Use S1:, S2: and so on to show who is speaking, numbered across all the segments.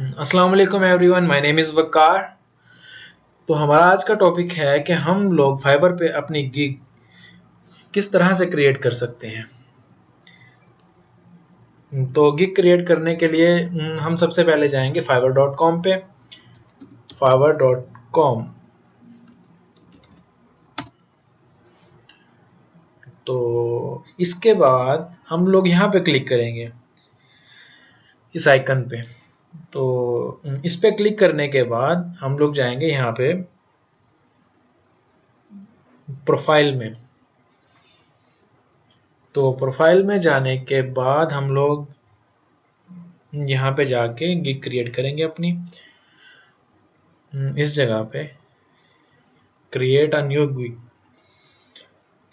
S1: अस्सलाम वालेकुम everyone, my name is वकार। तो हमारा आज का टॉपिक है कि हम लोग फाइवर पे अपनी गिग किस तरह से क्रिएट कर सकते हैं। तो गिग क्रिएट करने के लिए हम सबसे पहले जाएंगे fiverr.com पे। fiverr.com। तो इसके बाद हम लोग यहाँ पे क्लिक करेंगे, इस आइकन पे। तो इस पे क्लिक करने के बाद हम लोग जाएंगे यहाँ पे प्रोफाइल में। तो प्रोफाइल में जाने के बाद हम लोग यहाँ पे जाके गिग क्रिएट करेंगे अपनी। इस जगह पे क्रिएट अ न्यू गिग।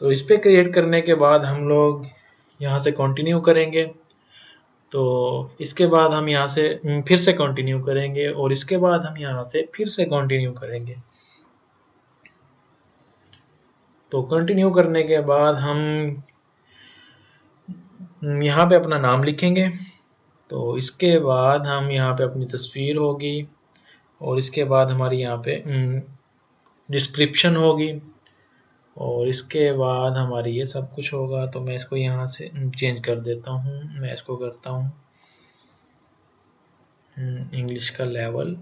S1: तो इस पे क्रिएट करने के बाद हम लोग यहाँ से कंटिन्यू करेंगे। तो इसके बाद हम यहाँ से फिर से कंटिन्यू करेंगे और इसके बाद हम यहाँ से फिर से कंटिन्यू करेंगे। तो कंटिन्यू करने के बाद हम यहाँ पे अपना नाम लिखेंगे। तो इसके बाद हम यहाँ पे अपनी तस्वीर होगी और इसके बाद हमारी यहाँ पे डिस्क्रिप्शन होगी और इसके बाद हमारी ये सब कुछ होगा। तो मैं इसको यहाँ से चेंज कर देता हूँ। मैं इसको करता हूँ इंग्लिश का लेवल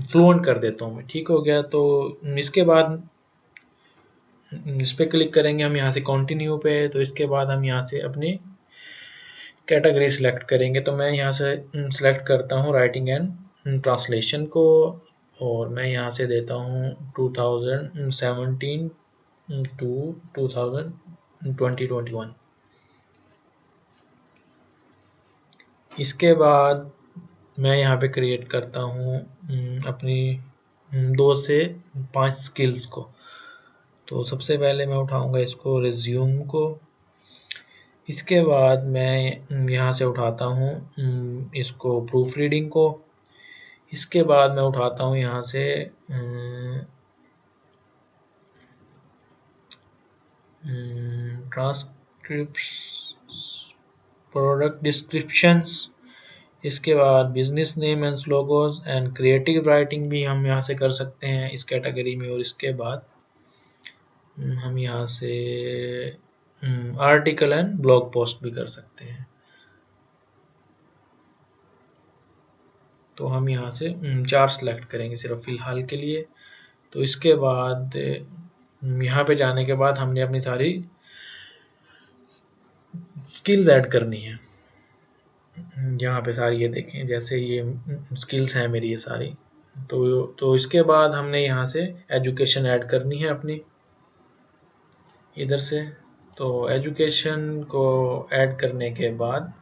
S1: फ्लुएंट कर देता हूँ मैं। ठीक हो गया। तो इसके बाद इस पे क्लिक करेंगे हम यहाँ से कंटिन्यू पे। तो इसके बाद हम यहाँ से अपनी कैटेगरी सिलेक्ट करेंगे। तो मैं यहाँ से सिलेक्ट करता हूँ राइटिंग एंड ट्रांसलेशन को और मैं यहाँ से देता हूँ 2017 टू 2021। इसके बाद मैं यहाँ पे क्रिएट करता हूँ अपनी 2 से 5 स्किल्स को। तो सबसे पहले मैं उठाऊंगा इसको रिज्यूम को। इसके बाद मैं यहाँ से उठाता हूँ इसको प्रूफ रीडिंग को। इसके बाद मैं उठाता हूँ यहाँ से ट्रांसक्रिप्ट प्रोडक्ट डिस्क्रिप्शंस। इसके बाद business name and slogans and creative writing भी हम यहाँ से कर सकते हैं इस कैटेगरी में। और इसके बाद हम यहाँ से आर्टिकल एंड ब्लॉग पोस्ट भी कर सकते हैं। तो हम यहाँ से 4 सेलेक्ट करेंगे सिर्फ फिलहाल के लिए। तो इसके बाद यहाँ पे जाने के बाद हमने अपनी सारी स्किल्स ऐड करनी है। यहाँ पे सारी ये देखें, जैसे ये स्किल्स हैं मेरी ये सारी। तो इसके बाद हमने यहाँ से एजुकेशन ऐड करनी है अपनी इधर से। तो एजुकेशन को ऐड करने के बाद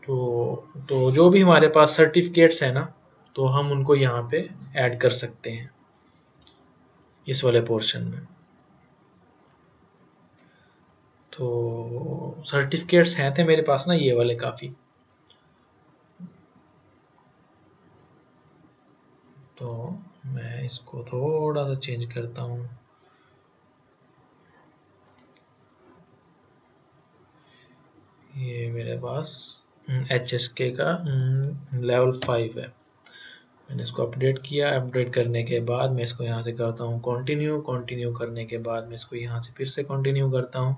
S1: तो जो भी हमारे पास सर्टिफिकेट्स हैं ना, तो हम उनको यहाँ पे ऐड कर सकते हैं इस वाले पोर्शन में। तो सर्टिफिकेट्स हैं थे मेरे पास ना ये वाले काफ़ी। तो मैं इसको थोड़ा सा चेंज करता हूँ। ये मेरे पास HSK का लेवल 5 है। मैंने इसको अपडेट किया। अपडेट करने के बाद मैं इसको यहाँ से करता हूँ कंटिन्यू। कंटिन्यू करने के बाद मैं इसको यहाँ से फिर से कंटिन्यू करता हूँ।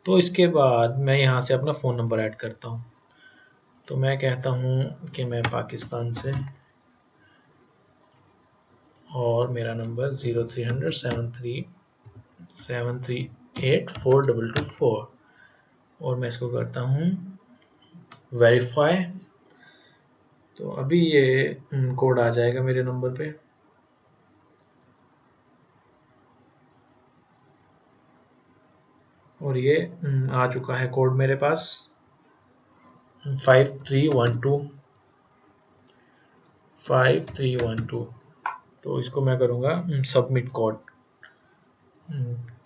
S1: तो इसके बाद मैं यहाँ से अपना फ़ोन नंबर ऐड करता हूँ। तो मैं कहता हूँ कि मैं पाकिस्तान से और मेरा नंबर 0300 7384224 और मैं इसको करता हूँ वेरीफाई। तो अभी ये कोड आ जाएगा मेरे नंबर पे। और ये आ चुका है कोड मेरे पास 5312। तो इसको मैं करूँगा सबमिट कोड।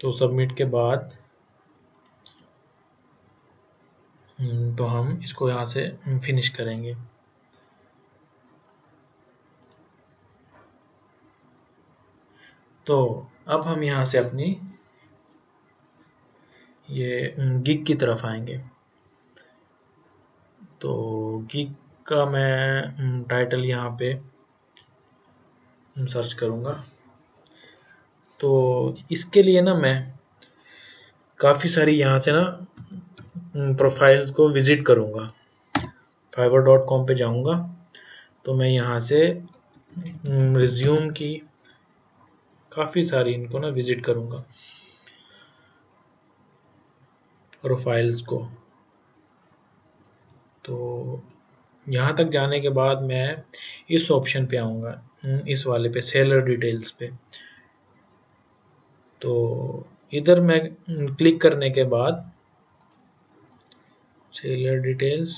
S1: तो सबमिट के बाद तो हम इसको यहाँ से फिनिश करेंगे। तो अब हम यहाँ से अपनी ये गिग की तरफ आएंगे। तो गीक का मैं टाइटल यहाँ पे सर्च करूँगा। तो इसके लिए ना मैं काफ़ी सारी यहाँ से ना प्रोफाइल्स को विज़िट करूँगा। fiverr.com पे जाऊँगा, तो मैं यहाँ से रिज्यूम की काफ़ी सारी इनको ना विज़िट करूँगा प्रोफाइल्स को। तो यहाँ तक जाने के बाद मैं इस ऑप्शन पे आऊँगा, इस वाले पे सेलर डिटेल्स पे। तो इधर मैं क्लिक करने के बाद सेलर डिटेल्स,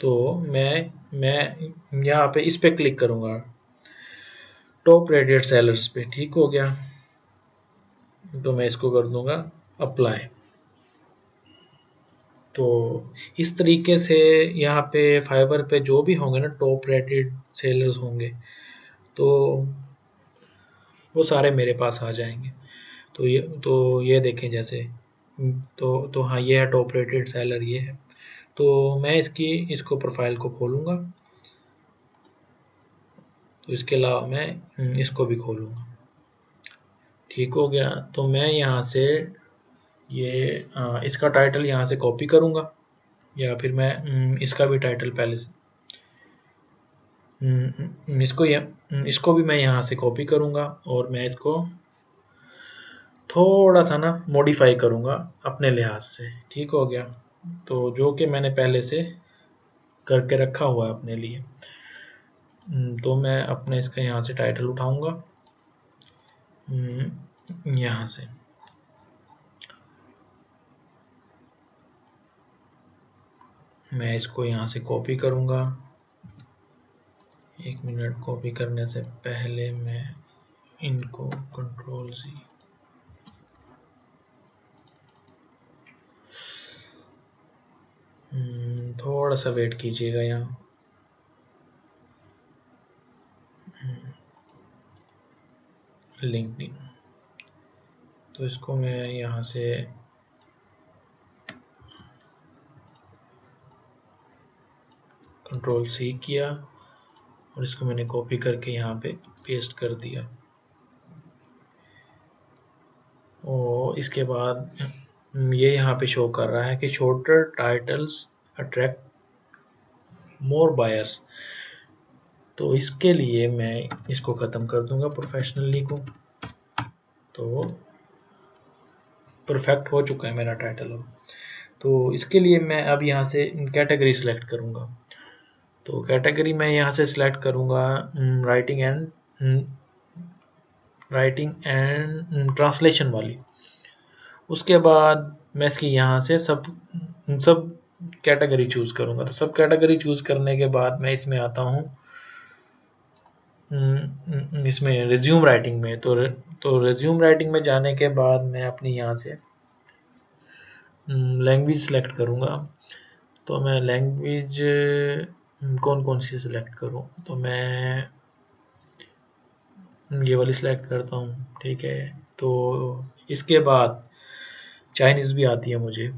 S1: तो मैं यहाँ पे इस पे क्लिक करूँगा, टॉप रेटेड सेलर्स पे। ठीक हो गया, तो मैं इसको कर दूंगा अप्लाई। तो इस तरीके से यहाँ पे फाइवर पे जो भी होंगे ना टॉप रेटेड सेलर्स होंगे, तो वो सारे मेरे पास आ जाएंगे। तो ये देखें, जैसे तो हाँ, ये है टॉप रेटेड सेलर, ये है। तो मैं इसको प्रोफाइल को खोलूँगा। तो इसके अलावा मैं इसको भी खोलूँगा। ठीक हो गया, तो मैं यहाँ से इसका टाइटल यहाँ से कॉपी करूँगा, या फिर मैं इसका भी टाइटल पहले से इसको भी मैं यहाँ से कॉपी करूँगा, और मैं इसको थोड़ा सा ना मॉडिफाई करूँगा अपने लिहाज से। ठीक हो गया, तो जो कि मैंने पहले से करके रखा हुआ है अपने लिए। तो मैं अपने इसका यहाँ से टाइटल उठाऊँगा, यहाँ से मैं इसको यहाँ से कॉपी करूँगा। 1 मिनट, कॉपी करने से पहले मैं इनको कंट्रोल C, थोड़ा सा वेट कीजिएगा यहाँ। लिंक्डइन, तो इसको मैं यहाँ से कंट्रोल C किया, और इसको मैंने कॉपी करके यहाँ पे पेस्ट कर दिया। और इसके बाद ये यहाँ पे शो कर रहा है कि shorter titles attract more buyers. तो इसके लिए मैं इसको ख़त्म कर दूंगा, प्रोफेशनली को। तो परफेक्ट हो चुका है मेरा टाइटल अब। तो इसके लिए मैं अब यहाँ से कैटेगरी सेलेक्ट करूँगा। तो कैटेगरी मैं यहाँ से सिलेक्ट करूँगा राइटिंग एंड ट्रांसलेशन वाली। उसके बाद मैं इसकी यहाँ से सब कैटेगरी चूज़ करूँगा। तो सब कैटेगरी चूज़ करने के बाद मैं इसमें आता हूँ, इसमें रिज्यूम राइटिंग में। तो रिज्यूम राइटिंग में जाने के बाद मैं अपनी यहाँ से लैंग्वेज सेलेक्ट करूँगा। तो मैं लैंग्वेज कौन कौन सी सिलेक्ट करूँ, तो मैं ये वाली सिलेक्ट करता हूँ। ठीक है, तो इसके बाद चाइनीज़ भी आती है मुझे,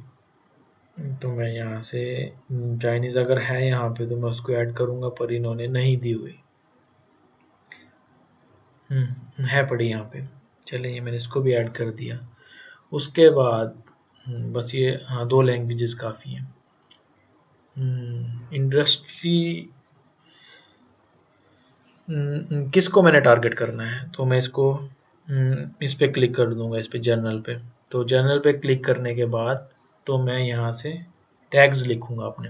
S1: तो मैं यहाँ से चाइनीज़ अगर है यहाँ पे तो मैं उसको ऐड करूँगा, पर इन्होंने नहीं दी हुई है पड़ी यहाँ पे। चलिए, मैंने इसको भी ऐड कर दिया। उसके बाद बस ये, हाँ, 2 लैंग्वेजेस काफ़ी हैं। इंडस्ट्री किसको मैंने टारगेट करना है, तो मैं इसको इस पे क्लिक कर दूंगा, इस पे जर्नल पे। तो जर्नल पे क्लिक करने के बाद तो मैं यहाँ से टैग्स लिखूंगा अपने।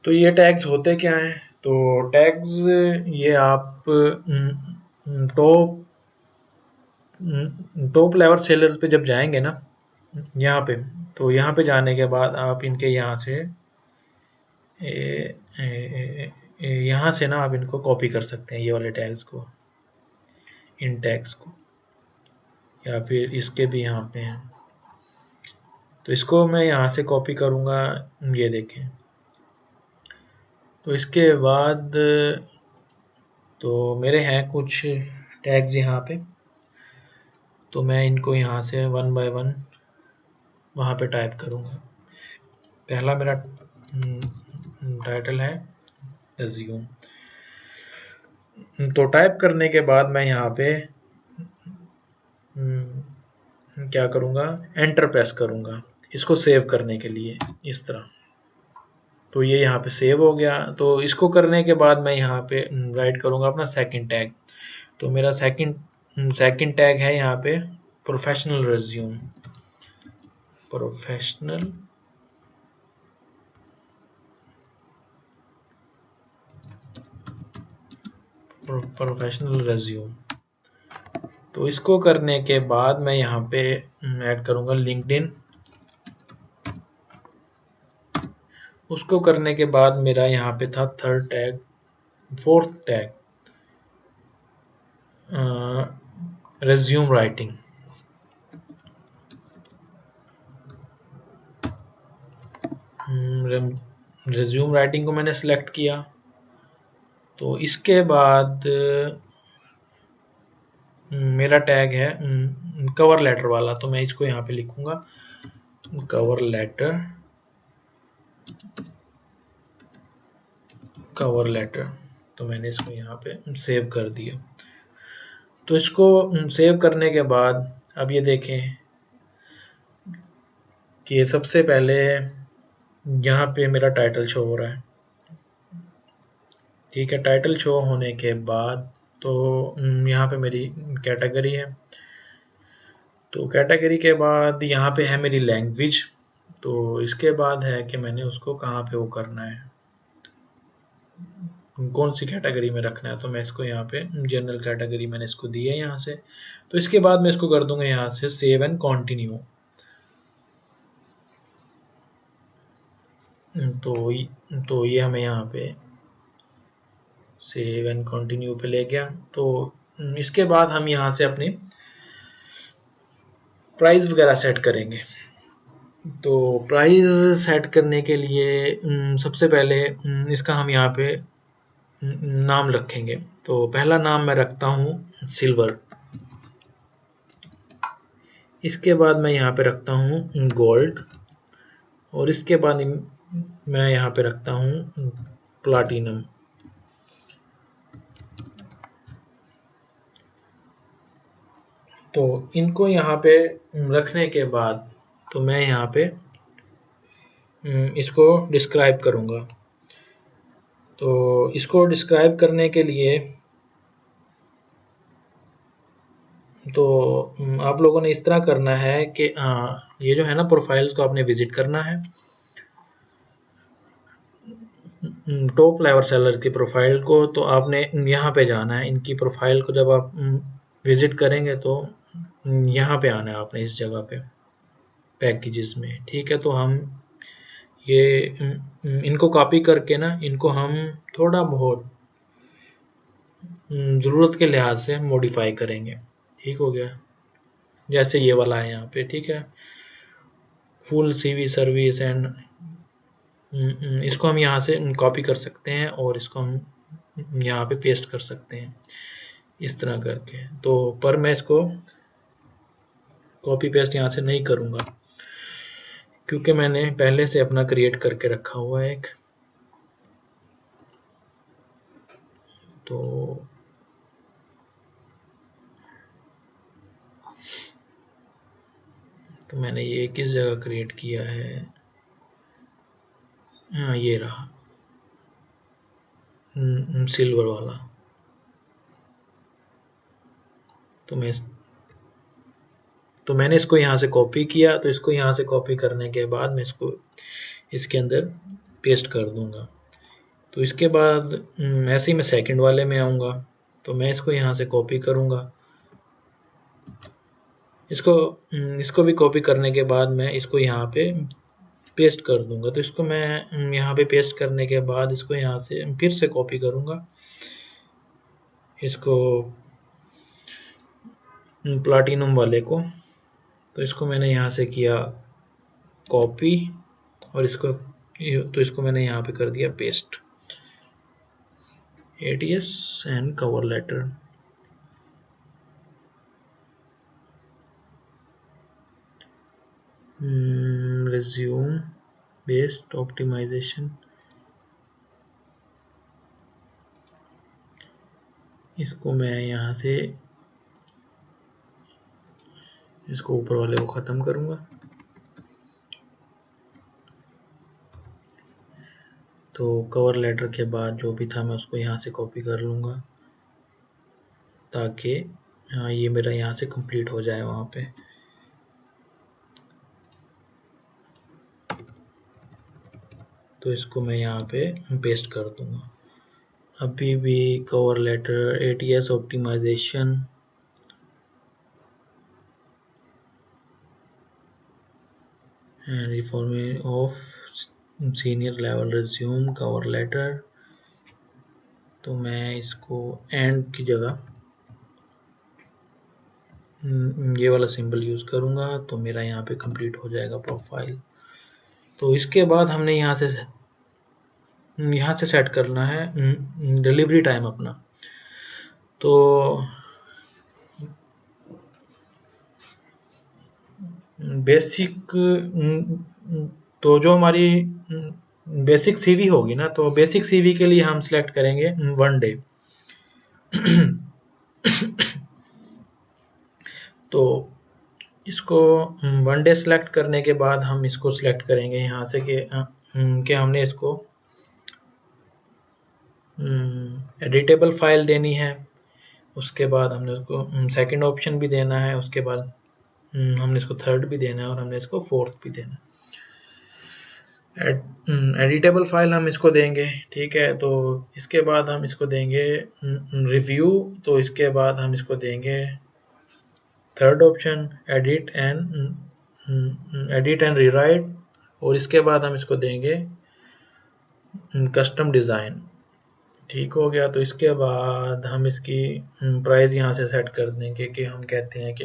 S1: तो ये टैग्स होते क्या हैं, तो टैग्स ये आप टॉप लेवल सेलर पे जब जाएंगे ना यहाँ पे, तो यहाँ पे जाने के बाद आप इनके यहाँ से यहाँ से ना आप इनको कॉपी कर सकते हैं, ये वाले टैग्स को, इन टैग्स को, या फिर इसके भी यहाँ पे हैं। तो इसको मैं यहाँ से कॉपी करूँगा, ये देखें। तो इसके बाद तो मेरे हैं कुछ टैग्स यहाँ पे, तो मैं इनको यहाँ से 1 बाय 1 वहाँ पे टाइप करूँगा। पहला मेरा टाइटल है रिज्यूम। तो टाइप करने के बाद मैं यहाँ पे क्या करूँगा, एंटर प्रेस करूँगा इसको सेव करने के लिए, इस तरह। तो ये यहाँ पे सेव हो गया। तो इसको करने के बाद मैं यहाँ पे राइट करूँगा अपना सेकंड टैग। तो मेरा सेकंड टैग है यहाँ पे प्रोफेशनल रिज्यूम, प्रोफेशनल रिज्यूम। तो इसको करने के बाद मैं यहाँ पे ऐड करूँगा लिंक्डइन। उसको करने के बाद मेरा यहाँ पे था fourth tag resume writing. Resume writing को मैंने सिलेक्ट किया। तो इसके बाद मेरा टैग है कवर लेटर वाला। तो मैं इसको यहाँ पे लिखूंगा कवर लेटर। तो मैंने इसको यहाँ पे सेव कर दिया। तो इसको सेव करने के बाद अब ये देखें कि सबसे पहले यहाँ पे मेरा टाइटल शो हो रहा है। ठीक है, टाइटल शो होने के बाद तो यहाँ पे मेरी कैटेगरी है। तो कैटेगरी के बाद यहाँ पे है मेरी लैंग्वेज। तो इसके बाद है कि मैंने उसको कहाँ पे वो करना है, कौन सी कैटेगरी में रखना है। तो मैं इसको यहाँ पे जनरल कैटेगरी मैंने इसको दी है यहाँ से। तो इसके बाद मैं इसको कर दूंगा यहाँ से सेव एंड कंटिन्यू। तो ये हमें यहाँ पे सेव एंड कंटिन्यू पे ले गया। तो इसके बाद हम यहाँ से अपनी प्राइस वगैरह सेट करेंगे। तो प्राइस सेट करने के लिए सबसे पहले इसका हम यहाँ पे नाम रखेंगे। तो पहला नाम मैं रखता हूँ सिल्वर। इसके बाद मैं यहाँ पे रखता हूँ गोल्ड। और इसके बाद मैं यहाँ पे रखता हूँ प्लाटिनम। तो इनको यहाँ पे रखने के बाद तो मैं यहाँ पे इसको डिस्क्राइब करूँगा। तो इसको डिस्क्राइब करने के लिए तो आप लोगों ने इस तरह करना है कि ये जो है ना प्रोफाइल्स को आपने विजिट करना है। टॉप लेवल सेलर की प्रोफाइल को तो आपने यहाँ पे जाना है। इनकी प्रोफाइल को जब आप विजिट करेंगे तो यहाँ पे आना है आपने, इस जगह पे पैकेजेस में। ठीक है, तो हम ये इनको कॉपी करके ना इनको हम थोड़ा बहुत ज़रूरत के लिहाज से मॉडिफाई करेंगे। ठीक हो गया, जैसे ये वाला है यहाँ पे। ठीक है, फुल सीवी सर्विस एंड इसको हम यहाँ से कॉपी कर सकते हैं और इसको हम यहाँ पे पेस्ट कर सकते हैं इस तरह करके। तो पर मैं इसको कॉपी पेस्ट यहाँ से नहीं करूँगा क्योंकि मैंने पहले से अपना क्रिएट करके रखा हुआ है एक। तो मैंने ये किस जगह क्रिएट किया है, हाँ ये रहा सिल्वर वाला। तो मैंने इसको यहाँ से कॉपी किया। तो इसको यहाँ से कॉपी करने के बाद मैं इसको इसके अंदर पेस्ट कर दूंगा। तो इसके बाद ऐसे ही मैं सेकंड वाले में आऊँगा। तो मैं इसको यहाँ से कॉपी करूँगा। इसको भी कॉपी करने के बाद मैं इसको यहाँ पे पेस्ट कर दूंगा। तो इसको मैं यहाँ पे पेस्ट करने के बाद इसको यहाँ से फिर से कॉपी करूँगा इसको प्लाटिनम वाले को। तो इसको मैंने यहाँ से किया कॉपी और इसको मैंने यहाँ पे कर दिया paste. ATS and cover letter. Resume based optimisation, इसको मैं यहाँ से इसको ऊपर वाले को ख़त्म करूँगा। तो कवर लेटर के बाद जो भी था मैं उसको यहाँ से कॉपी कर लूँगा ताकि ये मेरा यहाँ से कंप्लीट हो जाए वहाँ पे। तो इसको मैं यहाँ पे पेस्ट कर दूँगा। अभी भी cover letter ATS optimisation, reforming of senior level resume cover letter, तो मैं इसको एंड की जगह ये वाला सिंबल यूज़ करूँगा तो मेरा यहाँ पे कंप्लीट हो जाएगा प्रोफाइल। तो इसके बाद हमने यहाँ से सेट करना है डिलीवरी टाइम अपना। तो बेसिक तो जो हमारी बेसिक सीवी होगी ना, तो बेसिक सीवी के लिए हम सिलेक्ट करेंगे 1 डे। तो इसको 1 डे सिलेक्ट करने के बाद हम इसको सिलेक्ट करेंगे यहाँ से कि हमने इसको एडिटेबल फाइल देनी है। उसके बाद हमने उसको सेकंड ऑप्शन भी देना है, उसके बाद हमने इसको थर्ड भी देना है और हमने इसको फोर्थ भी देना है। एडिटेबल फाइल हम इसको देंगे, ठीक है। तो इसके बाद हम इसको देंगे रिव्यू, तो इसके बाद हम इसको देंगे third option edit and rewrite, और इसके बाद हम इसको देंगे कस्टम डिज़ाइन। ठीक हो गया। तो इसके बाद हम इसकी प्राइस यहाँ से सेट कर देंगे कि हम कहते हैं कि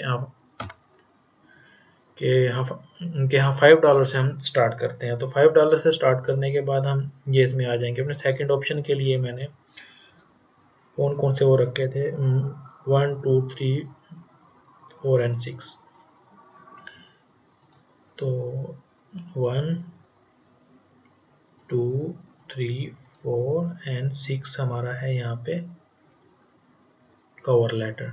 S1: हाँ $5 से हम स्टार्ट करते हैं। तो $5 से स्टार्ट करने के बाद हम ये इसमें आ जाएंगे। अपने सेकंड ऑप्शन के लिए मैंने कौन से वो रखे थे 1 2 3 4 एंड 6। तो 1 2 3 4 एंड 6 हमारा है यहाँ पे कवर लेटर।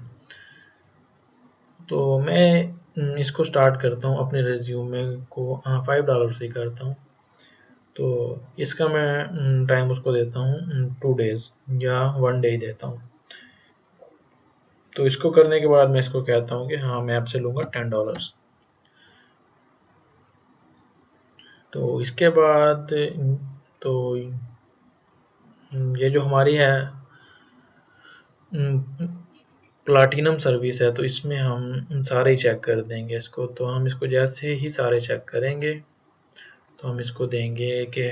S1: तो मैं इसको स्टार्ट करता हूँ अपने रिज्यूमे को $5 से ही करता हूँ। तो इसका मैं टाइम उसको देता हूँ 2 डेज या 1 डे ही देता हूँ। तो इसको करने के बाद मैं इसको कहता हूँ कि हाँ मैं आपसे लूँगा $10। तो इसके बाद तो ये जो हमारी है प्लाटिनम सर्विस है, तो इसमें हम सारे ही चेक कर देंगे इसको। तो हम इसको जैसे ही सारे चेक करेंगे तो हम इसको देंगे कि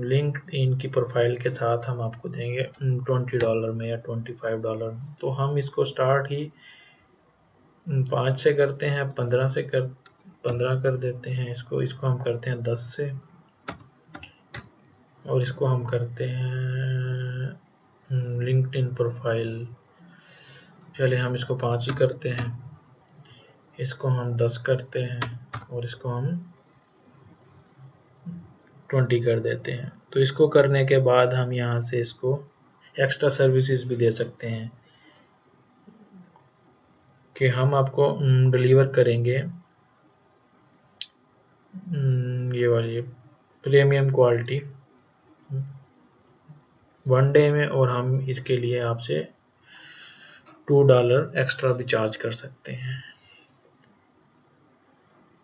S1: लिंक्डइन की प्रोफाइल के साथ हम आपको देंगे $20 में या $25 में। तो हम इसको स्टार्ट ही 5 से करते हैं, 15 कर देते हैं इसको हम करते हैं 10 से, और इसको हम करते हैं लिंक्डइन प्रोफाइल, चले हम इसको 5 ही करते हैं, इसको हम 10 करते हैं और इसको हम 20 कर देते हैं। तो इसको करने के बाद हम यहाँ से इसको एक्स्ट्रा सर्विसेज भी दे सकते हैं कि हम आपको डिलीवर करेंगे ये वाली प्रीमियम क्वालिटी 1 डे में, और हम इसके लिए आपसे $2 एक्स्ट्रा भी चार्ज कर सकते हैं।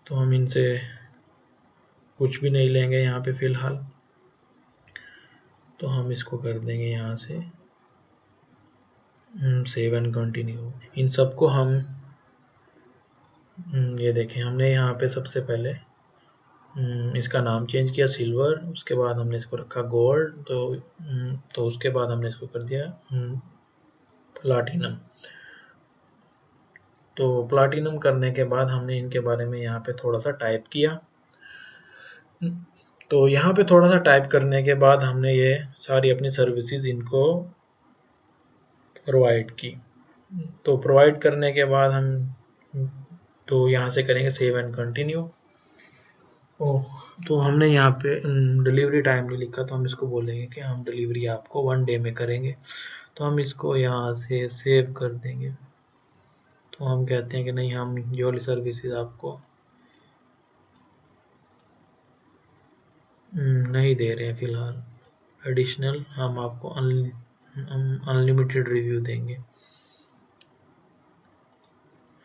S1: तो हम इनसे कुछ भी नहीं लेंगे यहाँ पे फ़िलहाल। तो हम इसको कर देंगे यहाँ से सेव एंड कंटिन्यू। इन सबको हम ये देखें, हमने यहाँ पे सबसे पहले इसका नाम चेंज किया सिल्वर, उसके बाद हमने इसको रखा गोल्ड, तो उसके बाद हमने इसको कर दिया प्लाटिनम। तो प्लाटिनम करने के बाद हमने इनके बारे में यहाँ पे थोड़ा सा टाइप किया। तो यहाँ पे थोड़ा सा टाइप करने के बाद हमने ये सारी अपनी सर्विसेज इनको प्रोवाइड की। तो प्रोवाइड करने के बाद हम तो यहाँ से करेंगे सेव एंड कंटिन्यू। ओह, तो हमने यहाँ पे डिलीवरी टाइम नहीं लिखा, तो हम इसको बोलेंगे कि हम डिलीवरी आपको 1 डे में करेंगे। तो हम इसको यहाँ से सेव कर देंगे। तो हम कहते हैं कि नहीं, हम ये वाली सर्विसेज आपको नहीं दे रहे हैं फ़िलहाल। एडिशनल हम आपको अनलिमिटेड रिव्यू देंगे।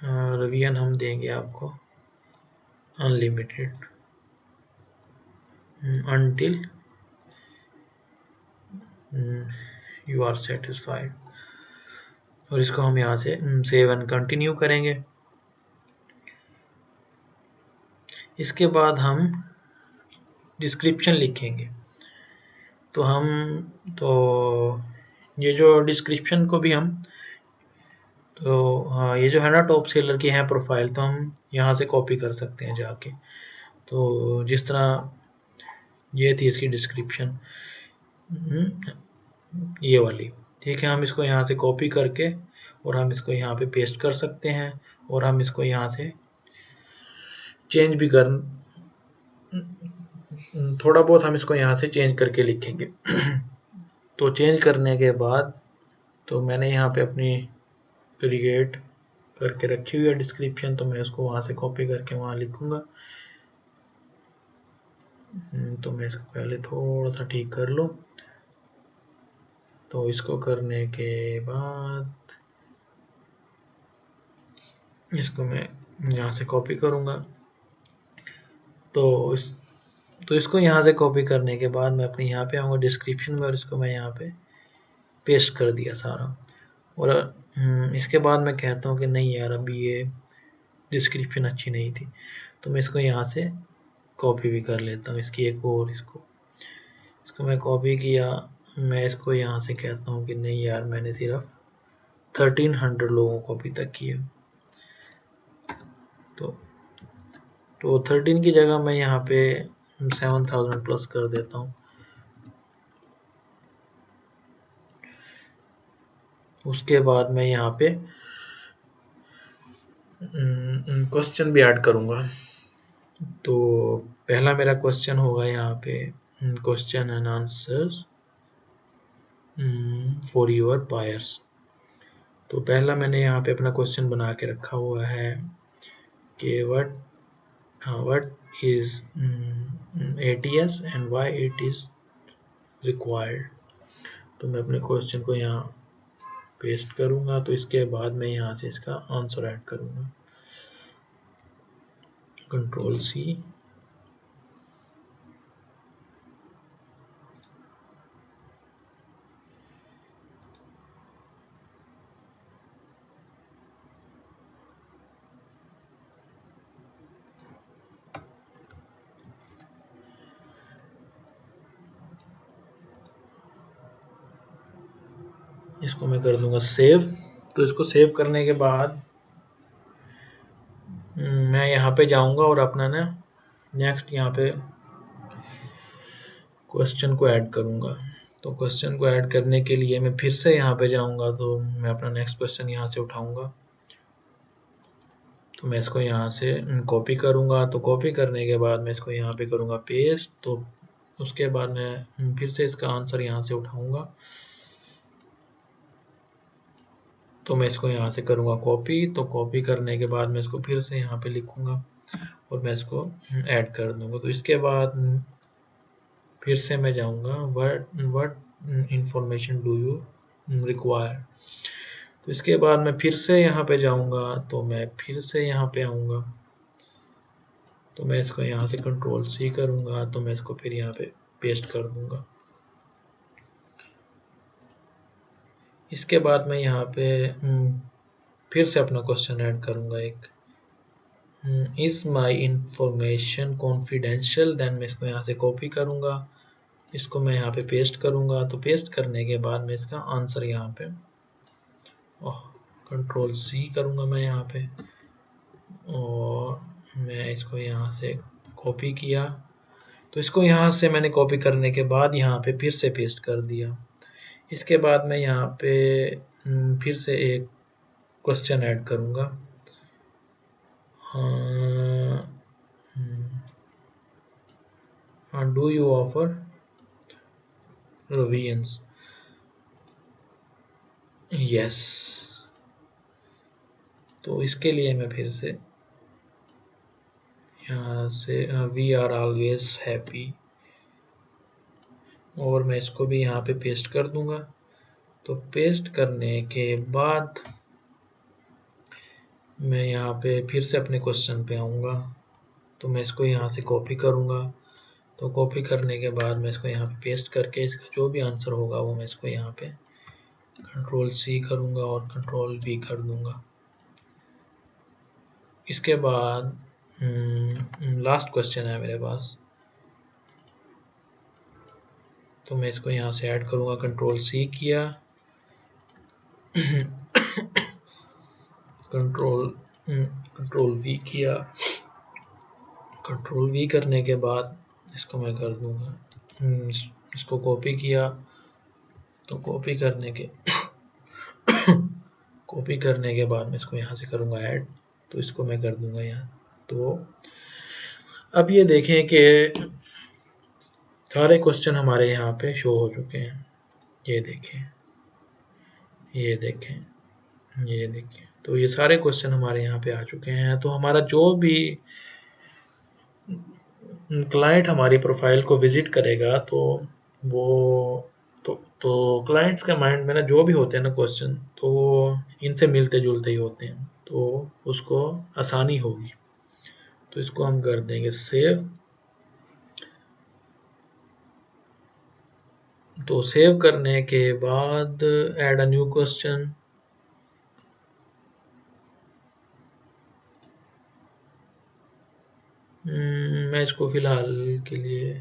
S1: रिवीजन हम देंगे आपको unlimited until you are satisfied। और इसको हम यहाँ से सेव एंड कंटिन्यू करेंगे। इसके बाद हम डिस्क्रिप्शन लिखेंगे। तो ये जो डिस्क्रिप्शन को भी हम, तो हाँ, ये जो है ना टॉप सेलर की है प्रोफाइल, तो हम यहाँ से कॉपी कर सकते हैं जाके। तो जिस तरह ये थी इसकी डिस्क्रिप्शन, ये वाली, ठीक है। हम इसको यहाँ से कॉपी करके और हम इसको यहाँ पे पेस्ट कर सकते हैं, और हम इसको यहाँ से चेंज भी कर, थोड़ा बहुत हम इसको यहाँ से चेंज करके लिखेंगे। तो चेंज करने के बाद, तो मैंने यहाँ पे अपनी क्रिएट करके रखी हुई है डिस्क्रिप्शन, तो मैं उसको वहाँ से कॉपी करके वहाँ लिखूँगा। तो मैं इसको पहले थोड़ा सा ठीक कर लूँ। तो इसको करने के बाद इसको मैं यहाँ से कॉपी करूँगा। तो इसको यहाँ से कॉपी करने के बाद मैं अपनी यहाँ पे आऊँगा डिस्क्रिप्शन में, और इसको मैं यहाँ पे पेस्ट कर दिया सारा। और इसके बाद मैं कहता हूँ कि नहीं यार, अभी ये डिस्क्रिप्शन अच्छी नहीं थी, तो मैं इसको यहाँ से कॉपी भी कर लेता हूँ, इसकी एक और, इसको मैं कॉपी किया। मैं इसको यहाँ से कहता हूँ कि नहीं यार, मैंने सिर्फ 1300 लोगों को अभी तक किया। तो 13 की जगह मैं यहाँ पे 7000 प्लस कर देता हूँ। उसके बाद मैं यहाँ पे क्वेश्चन भी ऐड करूँगा। तो पहला मेरा क्वेश्चन होगा यहाँ पे question and answers for your buyers. तो पहला मैंने यहाँ पे अपना क्वेश्चन बना के रखा हुआ है कि what is ATS and why it is required। तो मैं अपने क्वेश्चन को यहाँ पेस्ट करूँगा। तो इसके बाद मैं यहाँ से इसका आंसर ऐड करूँगा, कंट्रोल C। इसको मैं कर दूंगा सेव। तो इसको सेव करने के बाद मैं यहाँ पे जाऊँगा और अपना ना नेक्स्ट यहाँ पे क्वेश्चन को ऐड करूँगा। तो क्वेश्चन को ऐड करने के लिए मैं फिर से यहाँ पे जाऊँगा, तो मैं अपना नेक्स्ट क्वेश्चन यहाँ से उठाऊँगा। तो मैं इसको यहाँ से कॉपी करूँगा। तो कॉपी करने के बाद मैं इसको यहाँ पे करूँगा पेस्ट। तो उसके बाद मैं फिर से इसका आंसर यहाँ से उठाऊँगा। तो मैं इसको यहाँ से करूँगा कॉपी। तो कॉपी करने के बाद मैं इसको फिर से यहाँ पे लिखूँगा और मैं इसको ऐड कर दूँगा। तो इसके बाद फिर से मैं जाऊँगा what information do you require। तो इसके बाद मैं फिर से यहाँ पे जाऊँगा। तो मैं फिर से यहाँ पे आऊँगा। तो मैं इसको यहाँ से कंट्रोल C करूँगा। तो मैं इसको फिर यहाँ पे पेस्ट कर दूँगा। इसके बाद मैं यहाँ पे फिर से अपना क्वेश्चन ऐड करूँगा एक, is my information confidential. Then मैं इसको यहाँ से कॉपी करूँगा, इसको मैं यहाँ पे पेस्ट करूँगा। तो पेस्ट करने के बाद मैं इसका आंसर यहाँ पे कंट्रोल C करूँगा मैं यहाँ पे, और मैं इसको यहाँ से कॉपी किया। तो इसको यहाँ से मैंने कॉपी करने के बाद यहाँ पे फिर से पेस्ट कर दिया। इसके बाद मैं यहाँ पे फिर से एक क्वेश्चन ऐड करूँगा। Do you offer revisions? Yes. तो इसके लिए मैं फिर से यहाँ से वी आर ऑलवेज हैप्पी, और मैं इसको भी यहाँ पे पेस्ट कर दूंगा। तो पेस्ट करने के बाद मैं यहाँ पे फिर से अपने क्वेश्चन पे आऊँगा। तो मैं इसको यहाँ से कॉपी करूँगा। तो कॉपी करने के बाद मैं इसको यहाँ पे पेस्ट करके इसका जो भी आंसर होगा वो मैं इसको यहाँ पे कंट्रोल C करूँगा और कंट्रोल V कर दूँगा। इसके बाद लास्ट क्वेश्चन है मेरे पास, तो मैं इसको यहाँ से ऐड करूँगा। कंट्रोल C किया, कंट्रोल V किया। कंट्रोल V करने के बाद इसको मैं कर दूँगा, इसको कॉपी किया। तो कॉपी करने के बाद मैं इसको यहाँ से करूँगा ऐड। तो इसको मैं कर दूँगा यहाँ। तो अब ये देखें कि सारे क्वेश्चन हमारे यहाँ पे शो हो चुके हैं। ये देखें, ये देखें, ये देखें। तो ये सारे क्वेश्चन हमारे यहाँ पे आ चुके हैं। तो हमारा जो भी क्लाइंट हमारी प्रोफाइल को विजिट करेगा तो वो तो क्लाइंट्स के माइंड में ना जो भी होते हैं ना क्वेश्चन, तो वो इनसे मिलते जुलते ही होते हैं, तो उसको आसानी होगी। तो इसको हम कर देंगे सेव। तो सेव करने के बाद ऐड अ न्यू क्वेश्चन। मैं इसको फिलहाल के लिए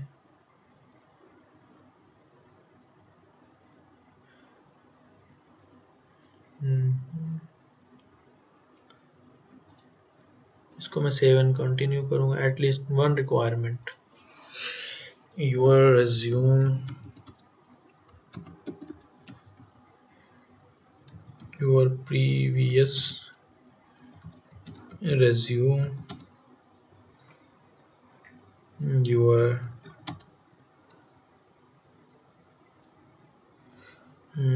S1: इसको मैं सेव एंड कंटिन्यू करूंगा। At least one requirement, your resume, your previous resume, your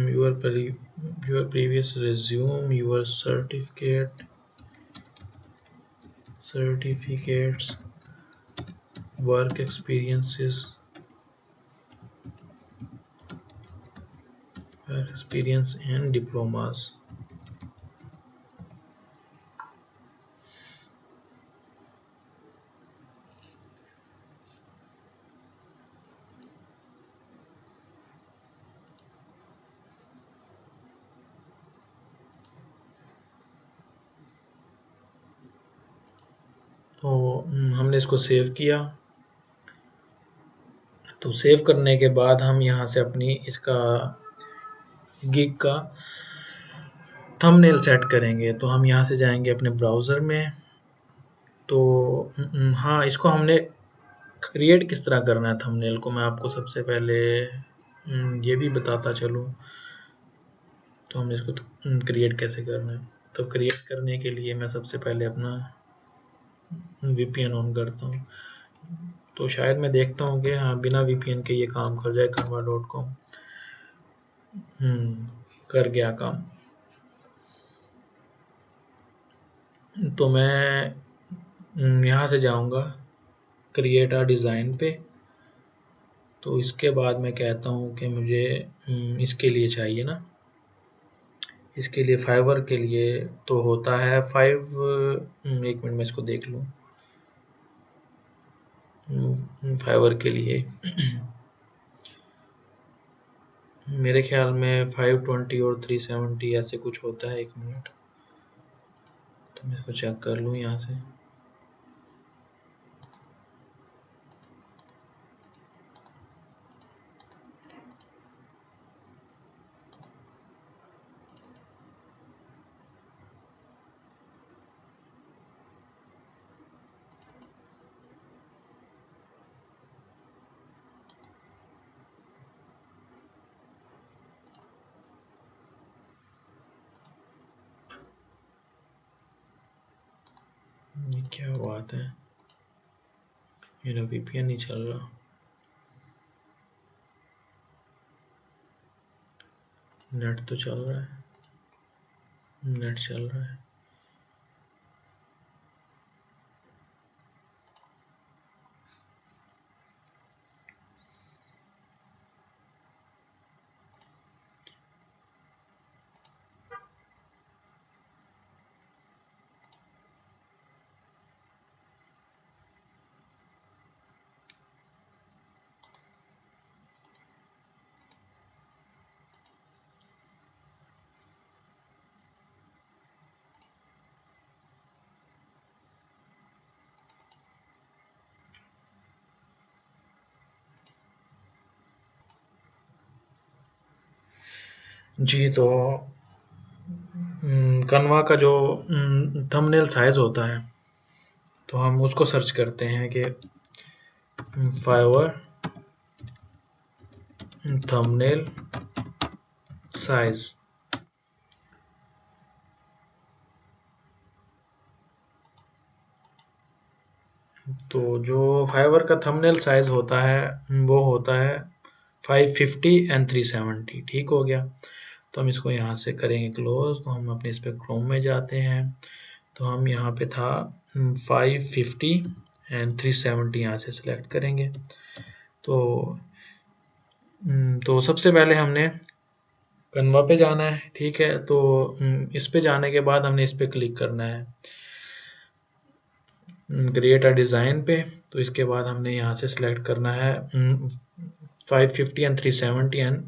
S1: your previous resume, your certificates, work experience and diplomas. तो हमने इसको सेव किया। तो सेव करने के बाद हम यहाँ से अपनी इसका गिग का थंबनेल सेट करेंगे। तो हम यहाँ से जाएंगे अपने ब्राउज़र में। तो हाँ, इसको हमने क्रिएट किस तरह करना है थंबनेल को, मैं आपको सबसे पहले ये भी बताता चलूँ। तो हमने इसको क्रिएट कैसे करना है। तो क्रिएट करने के लिए मैं सबसे पहले अपना VPN ऑन करता हूँ। तो शायद मैं देखता हूँ कि हाँ, बिना VPN के ये काम कर जाए। canva.com कर गया काम। तो मैं यहाँ से जाऊँगा क्रिएट अ डिज़ाइन पे। तो इसके बाद मैं कहता हूँ कि मुझे इसके लिए चाहिए ना, इसके लिए फाइवर के लिए तो होता है 1 मिनट में इसको देख लूँ। फाइवर के लिए मेरे ख्याल में 520 और 370 ऐसे कुछ होता है। 1 मिनट, तो मैं इसको चेक कर लूँ यहाँ से। ये क्या बात है, मेरा VPN नहीं चल रहा। नेट तो चल रहा है, नेट चल रहा है। जी, तो canva का जो थंबनेल साइज होता है, तो हम उसको सर्च करते हैं कि फाइवर थंबनेल साइज। तो जो फाइवर का थंबनेल साइज होता है वो होता है 550 एंड 370। ठीक हो गया। तो हम इसको यहाँ से करेंगे क्लोज। तो हम अपने इस पे क्रोम में जाते हैं, तो हम यहाँ पे था 550 एंड 370, यहाँ से सिलेक्ट करेंगे। तो सबसे पहले हमने कन्वा पे जाना है। ठीक है, तो इस पे जाने के बाद हमने इस पे क्लिक करना है क्रिएट अ डिज़ाइन पे। तो इसके बाद हमने यहाँ से सिलेक्ट करना है 550 एंड 370 एंड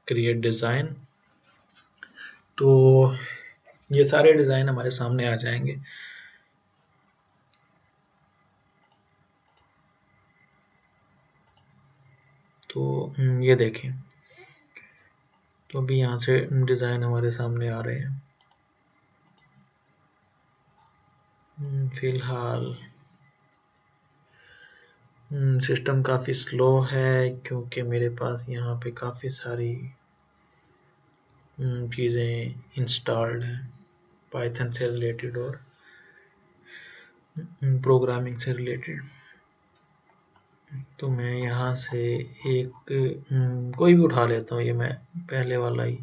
S1: क्रिएट डिज़ाइन। तो ये सारे डिज़ाइन हमारे सामने आ जाएंगे। तो ये देखें, तो अभी यहाँ से डिज़ाइन हमारे सामने आ रहे हैं। फिलहाल सिस्टम काफ़ी स्लो है, क्योंकि मेरे पास यहाँ पे काफ़ी सारी चीज़ें इंस्टॉल्ड हैं पाइथन से रिलेटेड और प्रोग्रामिंग से रिलेटेड। तो मैं यहाँ से एक कोई भी उठा लेता हूँ। ये मैं पहले वाला ही,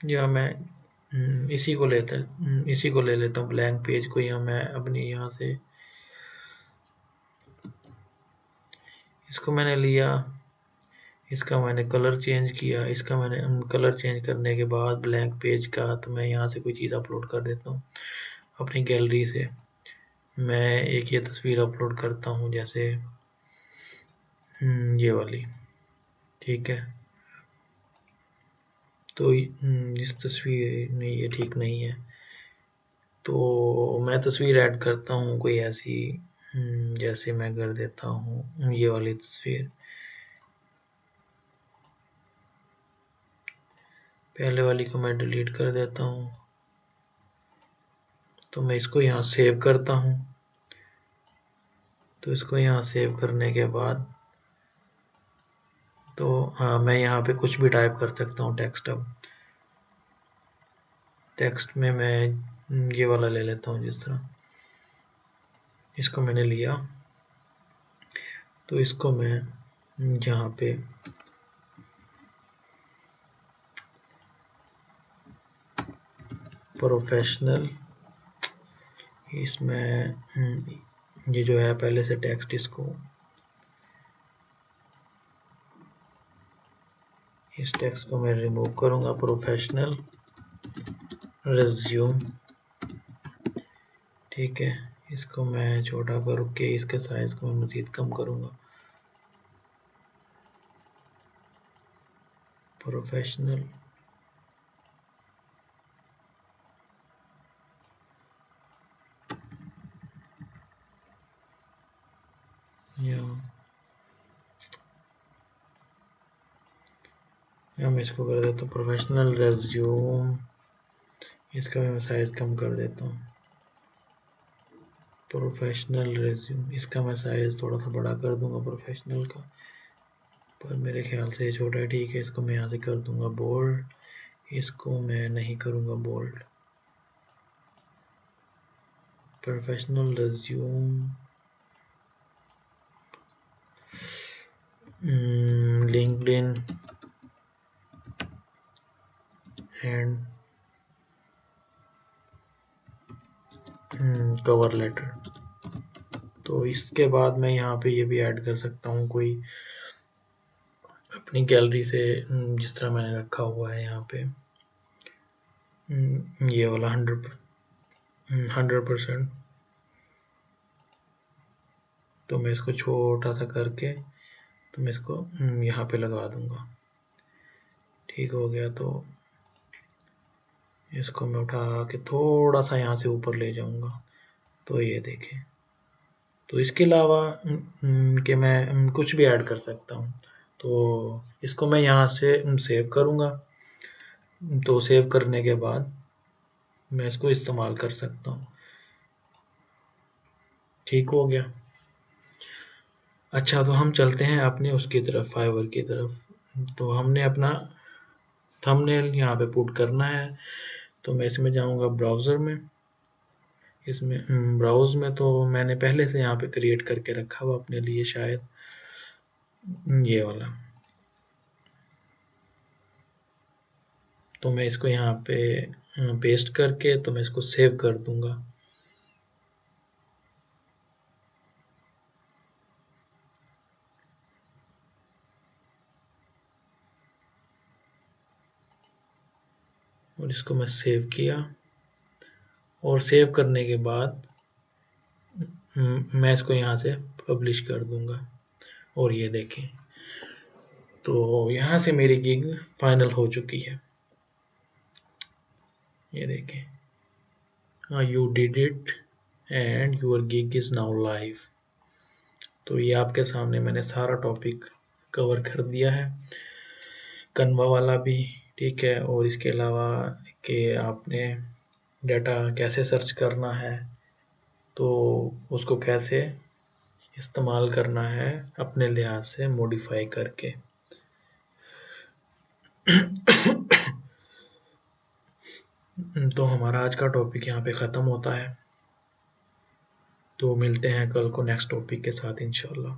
S1: या मैं इसी को ले लेता हूँ ब्लैंक पेज को। या मैं अपनी यहाँ से इसको मैंने लिया, इसका मैंने कलर चेंज किया, इसका मैंने कलर चेंज करने के बाद ब्लैंक पेज का, तो मैं यहाँ से कोई चीज़ अपलोड कर देता हूँ अपनी गैलरी से। मैं एक ये तस्वीर अपलोड करता हूँ, जैसे ये वाली। ठीक है, तो इस तस्वीर में ये ठीक नहीं है, तो मैं तस्वीर ऐड करता हूँ कोई ऐसी, जैसे मैं कर देता हूँ ये वाली तस्वीर। पहले वाली को मैं डिलीट कर देता हूँ। तो मैं इसको यहाँ सेव करता हूँ। तो इसको यहाँ सेव करने के बाद, तो हाँ, मैं यहाँ पे कुछ भी टाइप कर सकता हूँ टेक्स्ट। अब टेक्स्ट में मैं ये वाला ले लेता हूँ, जिस तरह इसको मैंने लिया। तो इसको मैं यहाँ पे प्रोफेशनल, इसमें ये जो है पहले से टेक्स्ट, इसको इस टेक्स्ट को मैं रिमूव करूँगा। Professional resume. ठीक है, इसको मैं छोटा करके इसके साइज को मैं मज़ीद कम करूँगा। प्रोफेशनल या मैं इसको कर देता हूँ प्रोफेशनल रिज्यूम। इसका मैं साइज कम कर देता हूँ। प्रोफेशनल रिज्यूम, इसका मैं साइज थोड़ा सा बड़ा कर दूंगा प्रोफेशनल का, पर मेरे ख्याल से ये छोटा है। ठीक है, इसको मैं यहाँ से कर दूंगा बोल्ड। इसको मैं नहीं करूँगा bold. Professional resume LinkedIn and cover letter. तो इसके बाद मैं यहाँ पे ये भी ऐड कर सकता हूँ कोई अपनी गैलरी से, जिस तरह मैंने रखा हुआ है यहाँ पे ये वाला 100%। तो मैं इसको छोटा सा करके तो मैं इसको यहाँ पे लगा दूंगा। ठीक हो गया। तो इसको मैं उठा के थोड़ा सा यहाँ से ऊपर ले जाऊंगा। तो ये देखें। तो इसके अलावा कि मैं कुछ भी ऐड कर सकता हूँ। तो इसको मैं यहाँ से सेव करूँगा। तो सेव करने के बाद मैं इसको इस्तेमाल कर सकता हूँ। ठीक हो गया। अच्छा, तो हम चलते हैं अपने उसकी तरफ, फाइवर की तरफ। तो हमने अपना थंबनेल यहाँ पे पुट करना है। तो मैं इसमें जाऊँगा ब्राउज़र में। इसमें ब्राउज में तो मैंने पहले से यहाँ पे क्रिएट करके रखा हुआ अपने लिए, शायद ये वाला। तो मैं इसको यहाँ पे पेस्ट करके तो मैं इसको सेव कर दूंगा। और इसको मैं सेव किया। और सेव करने के बाद मैं इसको यहाँ से पब्लिश कर दूंगा। और ये देखें, तो यहाँ से मेरी गिग फाइनल हो चुकी है। ये देखें, you did it and your gig is now live. तो ये आपके सामने मैंने सारा टॉपिक कवर कर दिया है, कन्वा वाला भी। ठीक है। और इसके अलावा कि आपने डाटा कैसे सर्च करना है, तो उसको कैसे इस्तेमाल करना है अपने लिहाज से मॉडिफाई करके। तो हमारा आज का टॉपिक यहाँ पे ख़त्म होता है। तो मिलते हैं कल को नेक्स्ट टॉपिक के साथ इंशाल्लाह।